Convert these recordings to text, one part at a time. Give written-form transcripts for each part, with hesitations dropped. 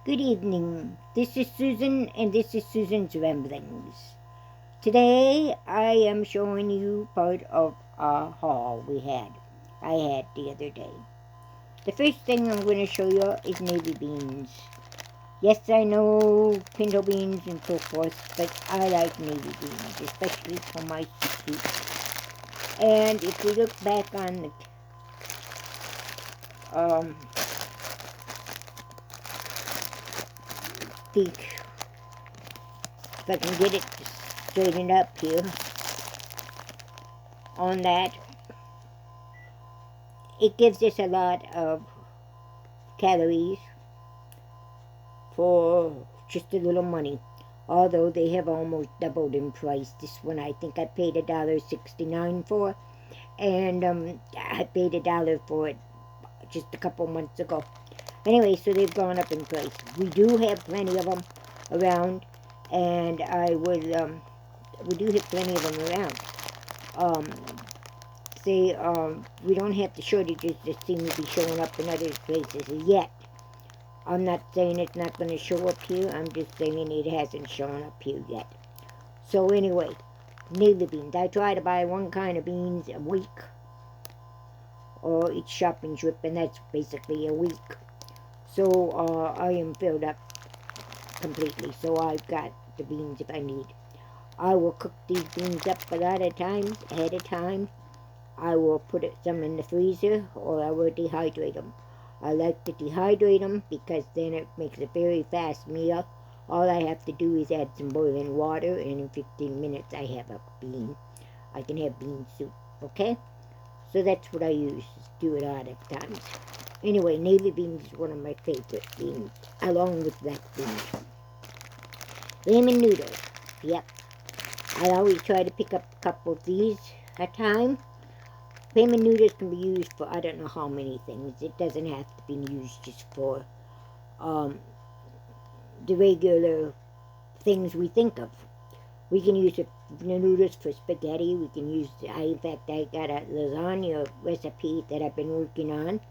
Good evening. This is Susan, and this is Susan's Ramblings. Today, I am showing you part of a haul I had the other day. The first thing I'm going to show you is navy beans. Yes, I know pinto beans and so forth, but I like navy beans, especially for my soup. And if we look back on the if I can get it straightened up here on that, it gives us a lot of calories for just a little money. Although they have almost doubled in price. This one I think I paid $1.69 for, and I paid $1 for it just a couple months ago. Anyway, so they've gone up in price. We do have plenty of them around, and we do have plenty of them around. We don't have the shortages that seem to be showing up in other places yet. I'm not saying it's not going to show up here. I'm just saying it hasn't shown up here yet. So anyway, navy beans. I try to buy one kind of beans a week, or each shopping trip, and that's basically a week. So I am filled up completely. So I've got the beans if I need. I will cook these beans up a lot of times ahead of time. I will put some in the freezer, or I will dehydrate them. I like to dehydrate them because then it makes a very fast meal. All I have to do is add some boiling water, and in 15 minutes I have a bean. I can have bean soup, okay? So that's what I use, do it a lot of times. Anyway, navy beans is one of my favorite beans, along with black beans. Ramen noodles, yep. I always try to pick up a couple of these at a time. Ramen noodles can be used for I don't know how many things. It doesn't have to be used just for the regular things we think of. We can use the noodles for spaghetti. We can use, in fact, I got a lasagna recipe that I've been working on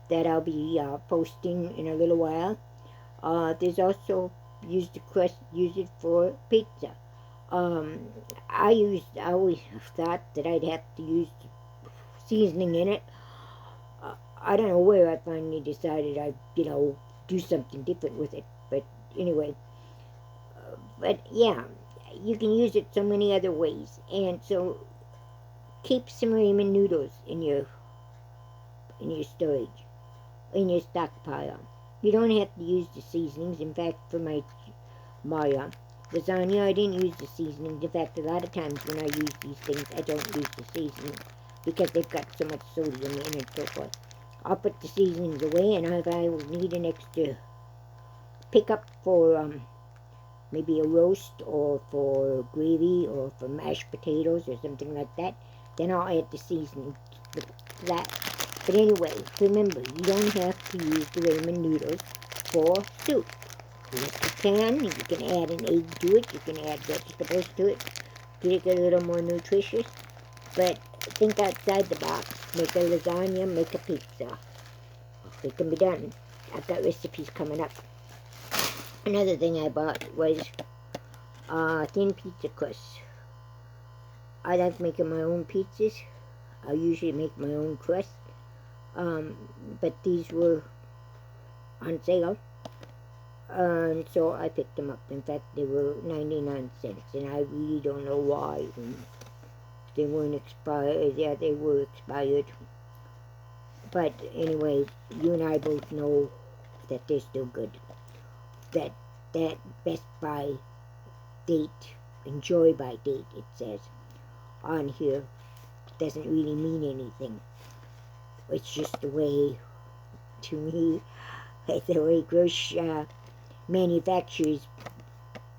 that I'll be posting in a little while. There's also use the crust, use it for pizza. I always thought that I'd have to use seasoning in it. I don't know where I finally decided I'd, do something different with it. But anyway, but yeah, you can use it so many other ways. And so keep some ramen noodles in your storage, in your stockpile. You don't have to use the seasonings. In fact, for my lasagna, I didn't use the seasonings. In fact, a lot of times when I use these things, I don't use the seasoning because they've got so much sodium in it and so forth. I'll put the seasonings away, and if I need an extra pickup for maybe a roast or for gravy or for mashed potatoes or something like that, then I'll add the seasoning to that. But anyway, remember, you don't have to use the ramen noodles for soup. Yes, you can add an egg to it, you can add vegetables to it, to make it a little more nutritious. But think outside the box. Make a lasagna, make a pizza. It can be done. I've got recipes coming up. Another thing I bought was thin pizza crust. I like making my own pizzas. I usually make my own crust. But these were on sale. And so I picked them up. In fact, they were 99 cents. And I really don't know why. They weren't expired. Yeah, they were expired. But anyway, you and I both know that they're still good. That Best by date, enjoy by date, it says on here, doesn't really mean anything. It's just the way, to me, the way grocery manufacturers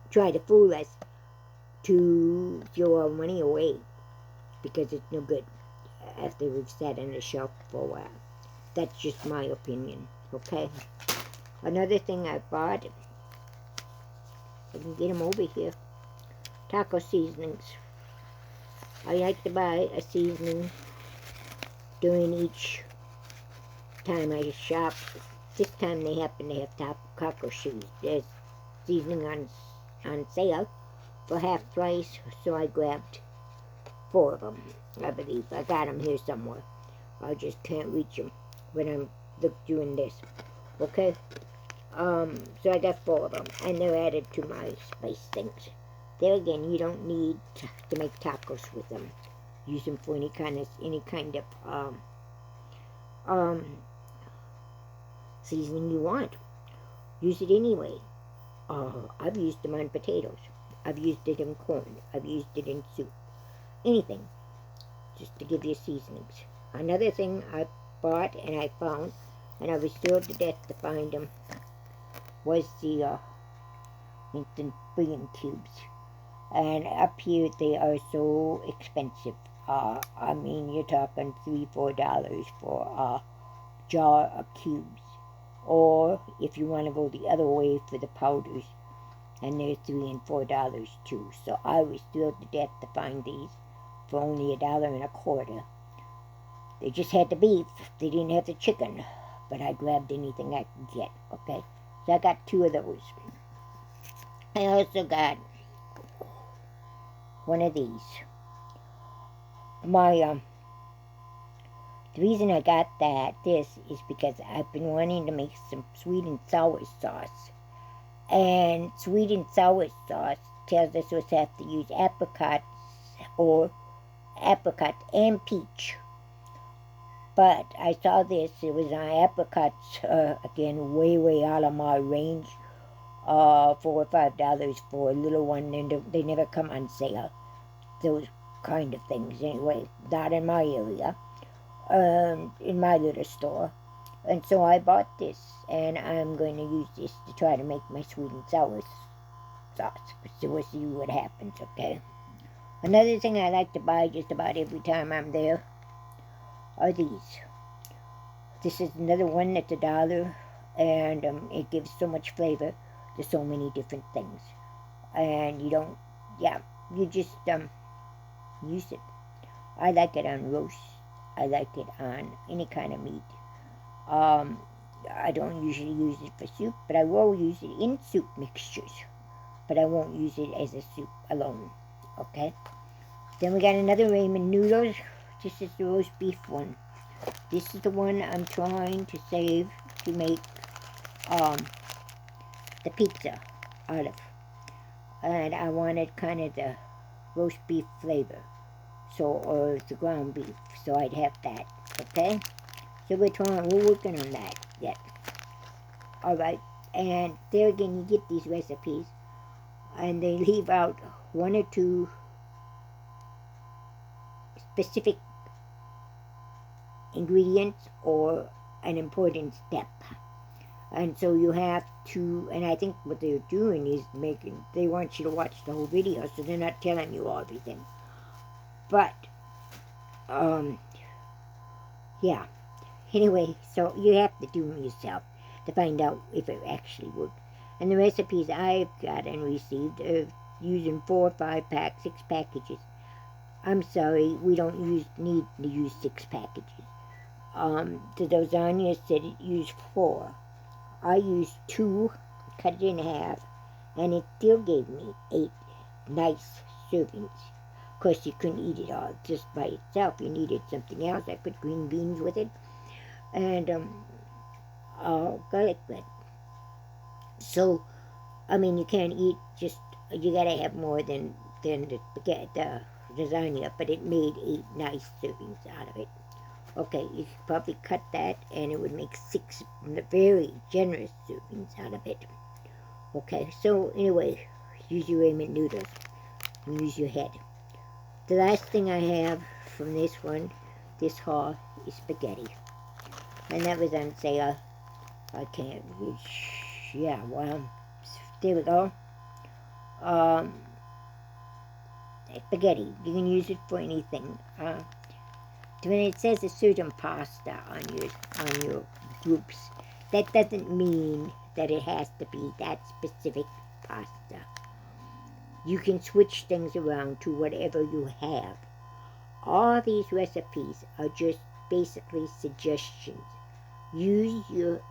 try to fool us to throw our money away because it's no good after we've sat on the shelf for a while. That's just my opinion, okay? Another thing I bought, I can get them over here, taco seasonings. I like to buy a seasoning during each time I shop this time they happen to have taco shoes. There's seasoning on sale for half price, so I grabbed 4 of them, I believe. I got them here somewhere. I just can't reach them when I'm doing this. Okay? So I got 4 of them, and they're added to my spice things. There again, you don't need to make tacos with them. Use them for any kind of seasoning you want. Use it anyway. I've used them on potatoes. I've used it in corn. I've used it in soup. Anything, just to give you seasonings. Another thing I bought and I found, and I was thrilled to death to find them, was the instant bean cubes. And up here they are so expensive. I mean, you're talking $3-4 for a jar of cubes. Or if you want to go the other way for the powders, and they're $3 and $4 too. So I was thrilled to death to find these for only $1.25. They just had the beef. They didn't have the chicken. But I grabbed anything I could get, okay? So I got 2 of those. I also got one of these. The reason I got this is because I've been wanting to make some sweet and sour sauce. And sweet and sour sauce tells us we have to use apricots and peach. But I saw this, it was on apricots, again, way out of my range, $4 or $5 for a little one, and they never come on sale, those kind of things, anyway, not in my area, in my little store. And so I bought this, and I'm going to use this to try to make my sweet and sour sauce, so we'll see what happens, okay? Another thing I like to buy just about every time I'm there are these. This is another one that's $1, and it gives so much flavor to so many different things. And you just use it. I like it on roast. I like it on any kind of meat. I don't usually use it for soup, but I will use it in soup mixtures. But I won't use it as a soup alone, okay? Then we got another ramen noodles. This is the roast beef one. This is the one I'm trying to save to make the pizza out of. And I wanted kind of the roast beef flavor, or the ground beef, so I'd have that, okay? So we're working on that yet. Alright, and there again, you get these recipes, and they leave out 1 or 2 specific ingredients or an important step. And so you have to, and I think what they're doing is they want you to watch the whole video, so they're not telling you everything. But, yeah. Anyway, so you have to do them yourself to find out if it actually works. And the recipes I've got and received are using 4, 5 packs, 6 packages. I'm sorry, we don't need to use 6 packages. The lasagna said it used 4. I used 2, cut it in half, and it still gave me 8 nice servings. Of course, you couldn't eat it all just by itself. You needed something else. I put green beans with it, and garlic bread. So, I mean, you can't eat you gotta have more than the lasagna, but it made 8 nice servings out of it. Okay, you could probably cut that, and it would make 6 very generous servings out of it. Okay, so anyway, use your ramen noodles and use your head. The last thing I have from this haul, is spaghetti. And that was on sale. I can't reach. Yeah, well, there we go. Spaghetti. You can use it for anything. When it says a certain pasta on your groups, that doesn't mean that it has to be that specific pasta. You can switch things around to whatever you have. All these recipes are just basically suggestions. Use your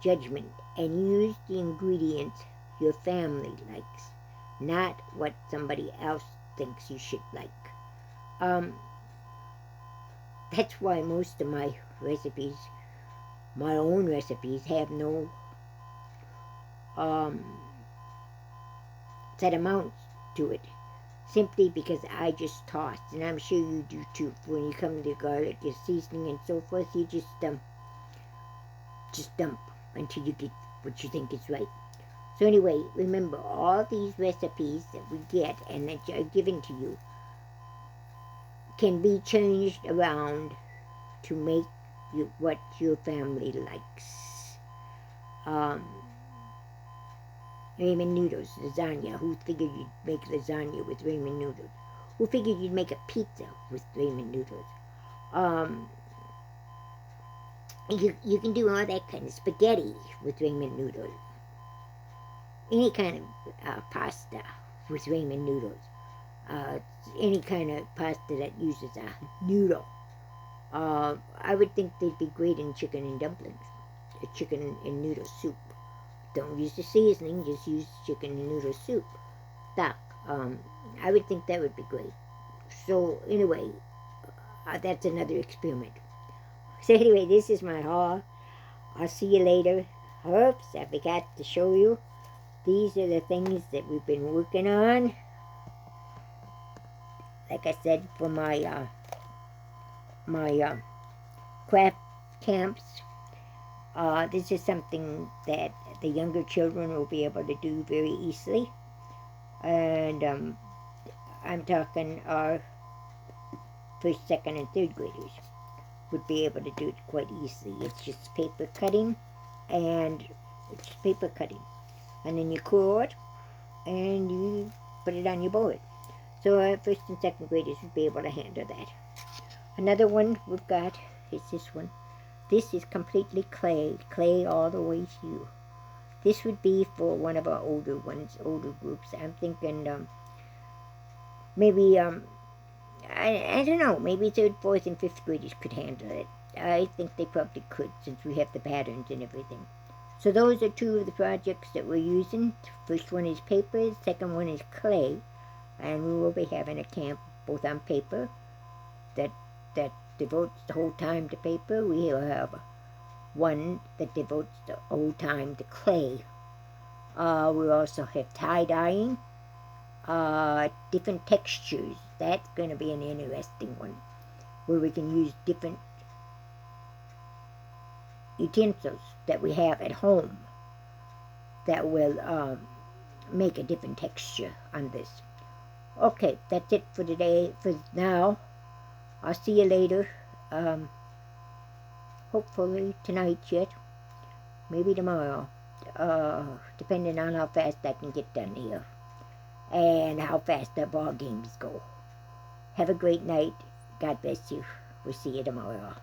judgment and use the ingredients your family likes, not what somebody else thinks you should like. That's why most of my recipes, my own recipes, have no set amounts to it. Simply because I just toss, and I'm sure you do too. When you come to garlic, your seasoning and so forth, you just dump until you get what you think is right. So anyway, remember, all these recipes that we get and that are given to you can be changed around to make what your family likes. Ramen noodles, lasagna. Who figured you'd make lasagna with ramen noodles? Who figured you'd make a pizza with ramen noodles? You can do all that kind of spaghetti with ramen noodles. Any kind of pasta with ramen noodles. Any kind of pasta that uses a noodle. I would think they'd be great in chicken and dumplings. Chicken and noodle soup. Don't use the seasoning, just use chicken and noodle soup. Stock. I would think that would be great. So anyway, that's another experiment. So anyway, this is my haul. I'll see you later. Oops, I forgot to show you. These are the things that we've been working on. Like I said, for my craft camps. This is something that the younger children will be able to do very easily. And I'm talking our first, second, and third graders would be able to do it quite easily. It's just paper cutting, and then you cord and you put it on your board. So our first and second graders would be able to handle that. Another one we've got is this one. This is completely clay all the way through. This would be for one of our older groups. I'm thinking maybe, I don't know, maybe third, fourth, and fifth graders could handle it. I think they probably could, since we have the patterns and everything. So those are two of the projects that we're using. First one is paper, the second one is clay. And we will be having a camp both on paper that devotes the whole time to paper. We will have one that devotes the whole time to clay. We'll also have tie-dyeing, different textures. That's going to be an interesting one, where we can use different utensils that we have at home that will make a different texture on this. Okay, that's it for today, for now. I'll see you later. Hopefully tonight yet. Maybe tomorrow. Depending on how fast I can get done here. And how fast the ball games go. Have a great night. God bless you. We'll see you tomorrow.